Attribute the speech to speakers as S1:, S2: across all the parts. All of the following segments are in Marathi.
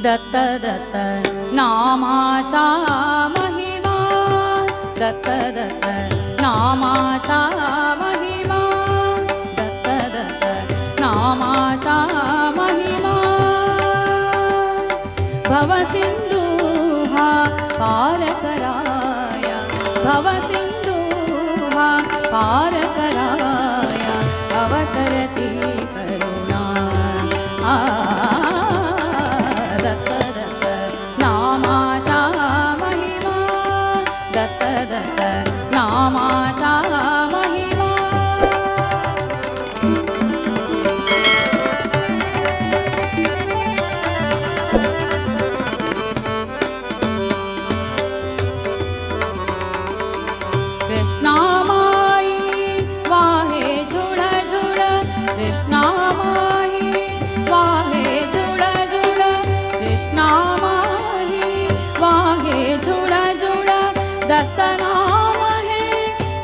S1: दत्त दत्त नामाचा महिमा, दत्त दत्त नामाचा महिमा, दत्त दत्त नामाचा महिमा. भवसिंधू हा पार कराया, भवसिंधू हा पार कराया, अवतरती करुणा. दत्त दत्त नामाचा महिमा, दत्त दत्त नामाचा महिमा. कृष्णामाई वाहे झुळ झुळ, कृष्णामाई वाहे झुळ झुळ, कृष्णामाई वाहे झुळ झुळ. दत्त नाम हे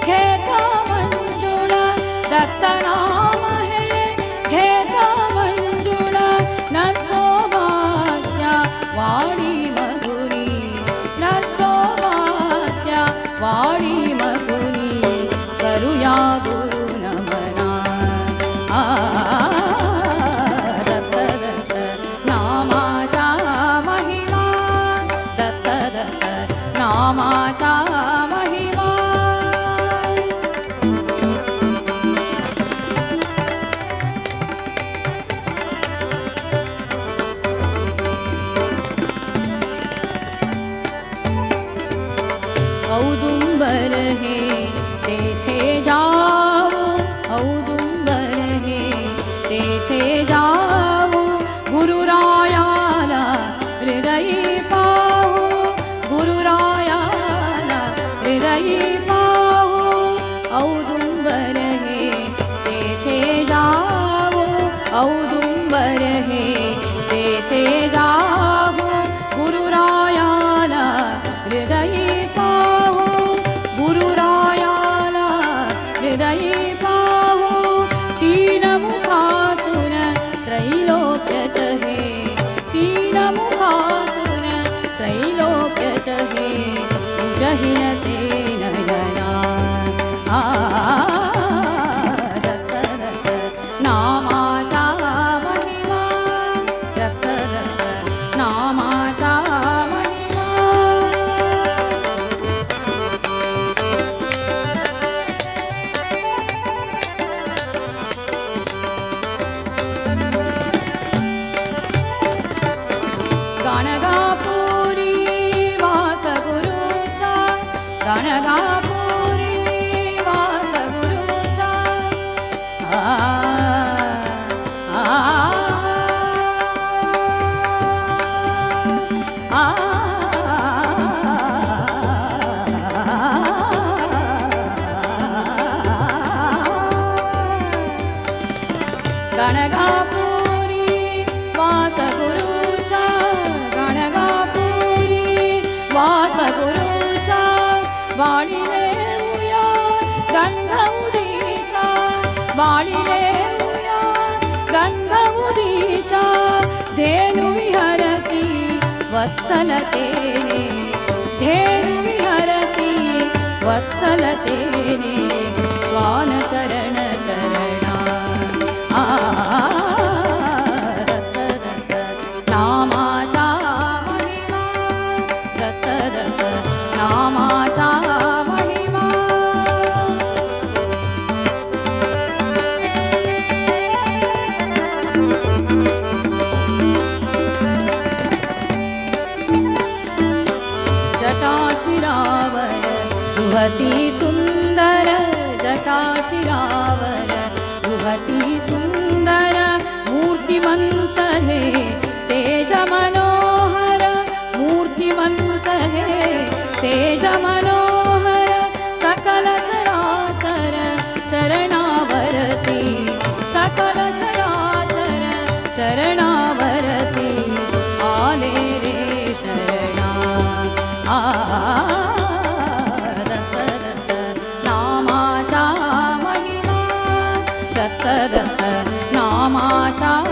S1: घेत मंजुळ, दत्त नाम हे घेत मंजुळ. नरसोबाच्या वाडी मधुरी, नरसोबाच्या वाडी मधुरी, करूया गुरु नमना. दत्त दत्त नामाचा महिमा, दत्त दत्त नामाचा महिमा. औदुंबर हे तेथे जाऊ, औदुंबर हे तेथे जाऊ, गुरुरायाला हृदयी पाहू, गुरुरायाला हृदयी पाहू. औदुंबर हे तेथे जाऊ, औदुंबर हे तेथे जाऊ, गुरुरायाला हृदयी पाहू, गुरुरायाला हृदयी पाहू. तीन मुखातून त्रैलोक्यच हे, तीन मुखातून त्रैलोक्यच हे, तुझहिन से नयना. दत्त दत्त नामाचा महिमा, दत्त दत्त नामाचा महिमा. गाणगापुरी वास गुरुचा, गाणगापुरी वास गुरुचा. गाणगापुरी वास गुरुचा, गाणगापुरी वास गुरुचा. वाणी देऊया गंध उदीचा, वाणी देऊया गंध उदीचा. धेनु विहरती वत्सलतेने, धेनु विहरती वत्सलतेने, स्वान चरण चरणा. दत्त दत्त नामाचा महिमा, दत्त दत्त नामाचा महिमा. जटाशिरावर रुहती सुंदर, जटाशिरावर रुहती सुंदर. मूर्तिमंत हे तेज मनोहर, मूर्तिमंत हे तेज मनोहर. सकल चराचर चरणावरती, सकल चराचर चरणावरती, आले रे शरणा. दत्त दत्त नामाचा महिमा, दत्त दत्त नाम. वाचा